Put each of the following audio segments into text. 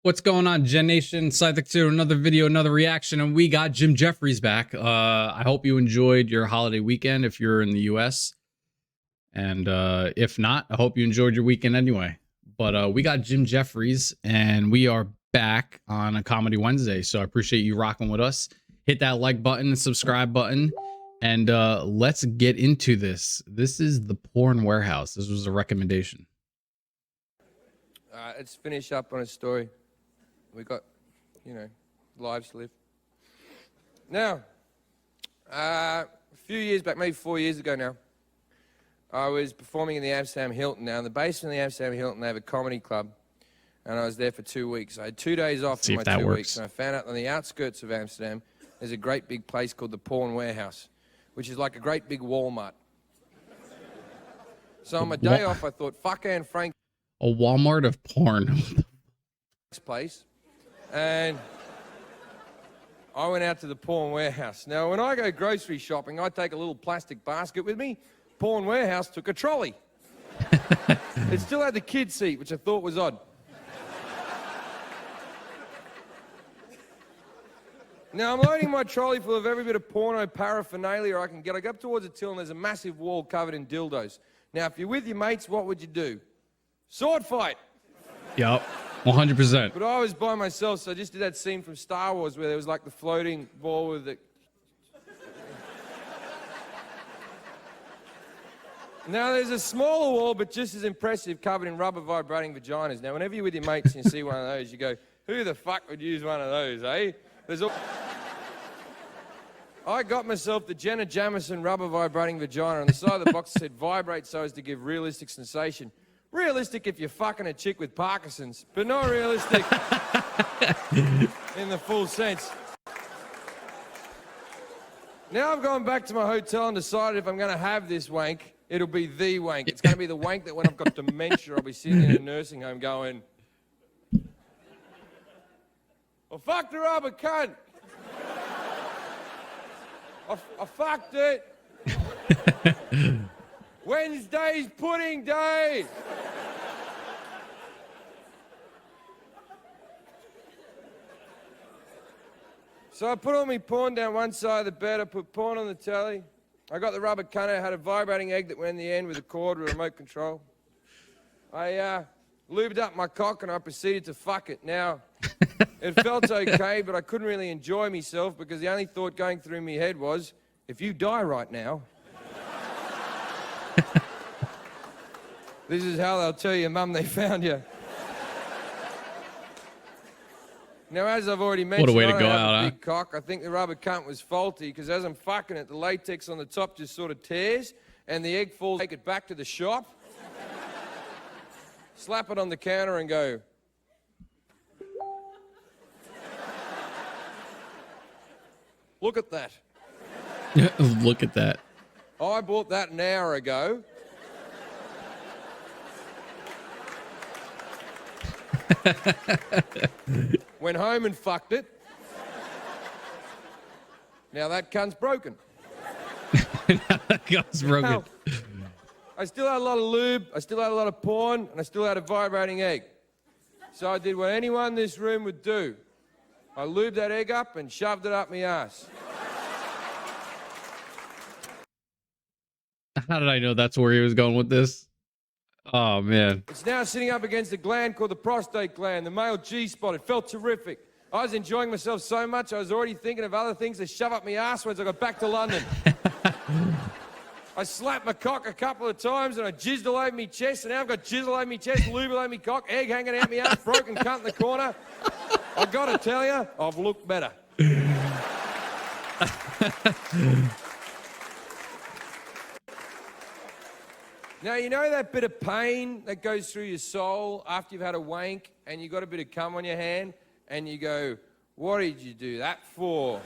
What's going on, Gen Nation? ScytheX here, another video, another reaction, and we got Jim Jefferies back. I hope you enjoyed your holiday weekend if you're in the US. And if not, I hope you enjoyed your weekend anyway. But we got Jim Jefferies, and we are back on a Comedy Wednesday. So I appreciate you rocking with us. Hit that like button and subscribe button. And let's get into this. This is the Porn Warehouse. This was a recommendation. Let's finish up on a story. We got, lives to live. Now, a few years back, maybe 4 years ago now, I was performing in the Amsterdam Hilton. Now, in the basement of the Amsterdam Hilton, they have a comedy club, and I was there for 2 weeks. I had 2 days off in my 2 weeks, and I found out on the outskirts of Amsterdam, there's a great big place called the Porn Warehouse, which is like a great big Walmart. So on my day off, I thought, fuck Anne Frank. A Walmart of porn. Place. And I went out to the Porn Warehouse. Now, when I go grocery shopping, I take a little plastic basket with me. Porn Warehouse took a trolley. It still had the kid seat, which I thought was odd. Now, I'm loading my trolley full of every bit of porno paraphernalia I can get. I go up towards the till, and there's a massive wall covered in dildos. Now, if you're with your mates, what would you do? Sword fight. Yup. 100%. But I was by myself, so I just did that scene from Star Wars where there was like the floating ball with the... Now, there's a smaller wall, but just as impressive, covered in rubber vibrating vaginas. Now, whenever you're with your mates and you see one of those, you go, who the fuck would use one of those, eh? I got myself the Jenna Jameson rubber vibrating vagina. On the side of the box said, vibrate so as to give realistic sensation. Realistic if you're fucking a chick with Parkinson's, but not realistic in the full sense. Now I've gone back to my hotel and decided if I'm going to have this wank, it'll be the wank. It's going to be the wank that when I've got dementia, I'll be sitting in a nursing home going, well, fuck the rubber cunt. I fucked it. Wednesday's pudding day. So I put all my porn down one side of the bed. I put porn on the telly. I got the rubber cunt. I had a vibrating egg that went in the end with a cord with a remote control. I lubed up my cock and I proceeded to fuck it. Now, it felt okay, but I couldn't really enjoy myself because the only thought going through my head was, if you die right now, this is how they'll tell your mum they found you. Now, as I've already mentioned, what a way to I go have out, a huh? big cock. I think the rubber cunt was faulty because as I'm fucking it, the latex on the top just sort of tears and the egg falls. Take it back to the shop, slap it on the counter and go, look at that. Look at that. I bought that an hour ago. Went home and fucked it. Now that cunt's broken. That cunt's broken. Now, I still had a lot of lube, I still had a lot of porn, and I still had a vibrating egg. So I did what anyone in this room would do. I lubed that egg up and shoved it up my ass. How did I know that's where he was going with this? Oh, man. It's now sitting up against a gland called the prostate gland, the male G-spot. It felt terrific. I was enjoying myself so much, I was already thinking of other things to shove up my ass once I got back to London. I slapped my cock a couple of times and I jizzed all over my chest, and now I've got jizz all over my chest, lube all over my cock, egg hanging out my ass, broken cunt in the corner. I gotta tell you, I've looked better. Now, you know that bit of pain that goes through your soul after you've had a wank and you got a bit of cum on your hand and you go, what did you do that for?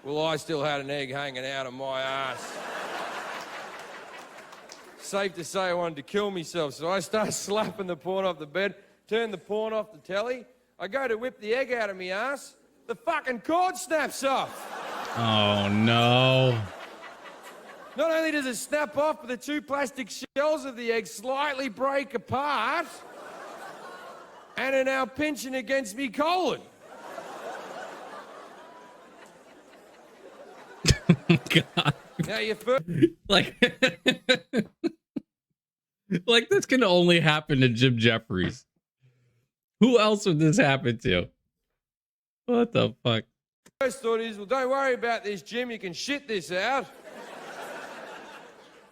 Well, I still had an egg hanging out of my ass. Safe to say I wanted to kill myself, so I start slapping the porn off the bed, turn the porn off the telly. I go to whip the egg out of my ass. The fucking cord snaps off. Oh, no. Not only does it snap off, but the two plastic shells of the egg slightly break apart. and are now pinching against me colon. God. Now you first... Like, like this can only happen to Jim Jefferies. Who else would this happen to? What the fuck? First thought is, well, don't worry about this, Jim. You can shit this out.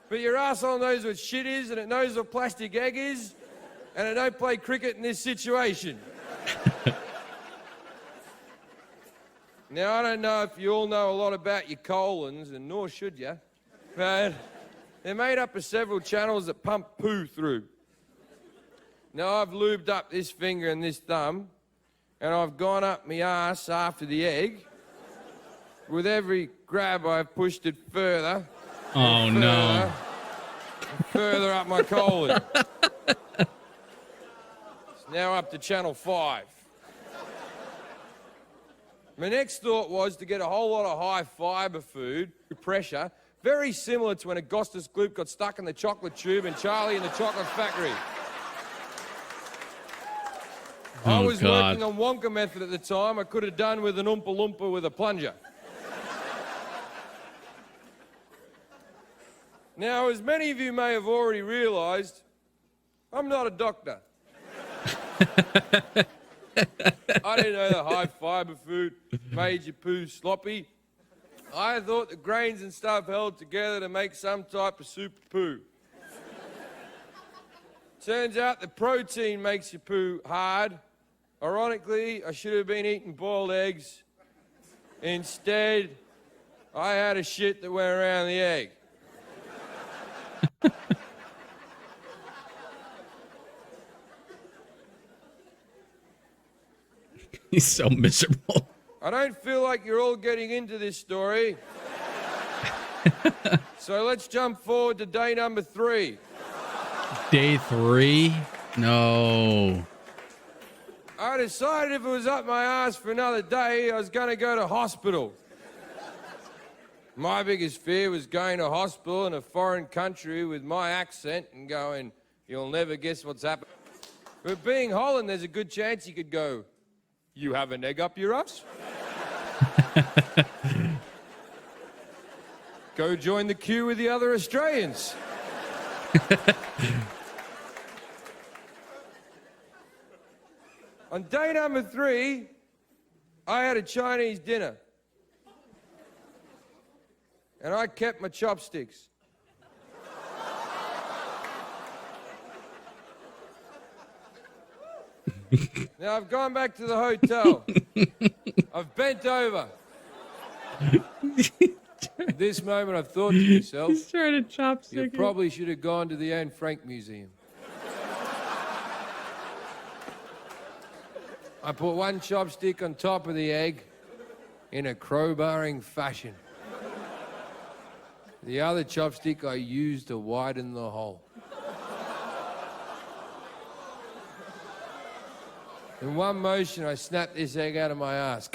But your arsehole knows what shit is, and it knows what plastic egg is, and it don't play cricket in this situation. Now, I don't know if you all know a lot about your colons, and nor should you, but they're made up of several channels that pump poo through. Now, I've lubed up this finger and this thumb, and I've gone up my ass after the egg. With every grab, I've pushed it further. Oh, further, no. Further up my colon. It's now up to channel 5. My next thought was to get a whole lot of high fibre food, pressure, very similar to when Augustus Gloop got stuck in the chocolate tube and Charlie in the Chocolate Factory. I was working on Wonka method at the time. I could have done with an Oompa Loompa with a plunger. Now, as many of you may have already realised, I'm not a doctor. I didn't know that high fibre food made your poo sloppy. I thought the grains and stuff held together to make some type of super poo. Turns out the protein makes your poo hard. Ironically, I should have been eating boiled eggs. Instead, I had a shit that went around the egg. He's so miserable. I don't feel like you're all getting into this story. So let's jump forward to day number 3. Day 3? No. I decided if it was up my ass for another day, I was going to go to hospital. My biggest fear was going to hospital in a foreign country with my accent and going, you'll never guess what's happened. But being Holland, there's a good chance you could go, you have an egg up your ass? Go join the queue with the other Australians. On day number 3, I had a Chinese dinner. And I kept my chopsticks. Now, I've gone back to the hotel. I've bent over. At this moment, I've thought to myself, He's trying to chopstick. you probably should have gone to the Anne Frank Museum. I put one chopstick on top of the egg in a crowbarring fashion. The other chopstick I used to widen the hole. In one motion, I snapped this egg out of my ass.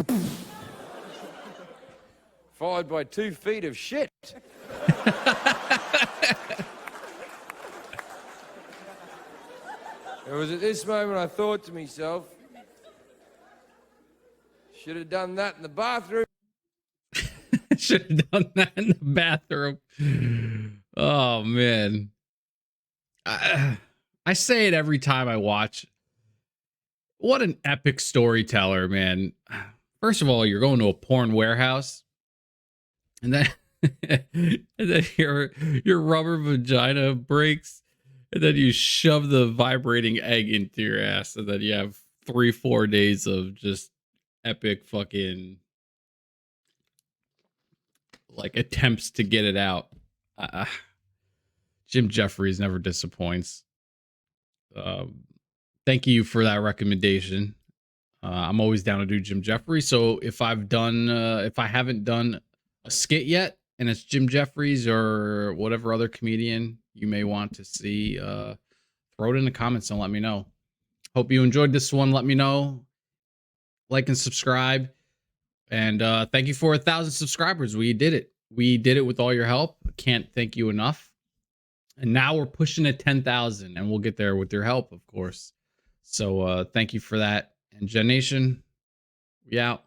Followed by 2 feet of shit. It was at this moment I thought to myself, should have done that in the bathroom. Should have done that in the bathroom. Oh, man. I say it every time I watch. What an epic storyteller, man. First of all, you're going to a porn warehouse. And then, and then your rubber vagina breaks. And then you shove the vibrating egg into your ass. And then you have 3-4 days of just epic fucking like attempts to get it out. Jim Jefferies never disappoints. Thank you for that recommendation. I'm always down to do Jim Jefferies. So if I haven't done a skit yet, and it's Jim Jefferies or whatever other comedian you may want to see, throw it in the comments and let me know. Hope you enjoyed this one. Let me know. Like and subscribe. And thank you for 1,000 subscribers. We did it. We did it with all your help. Can't thank you enough. And now we're pushing at 10,000, and we'll get there with your help, of course. So thank you for that. And Gen Nation, we out.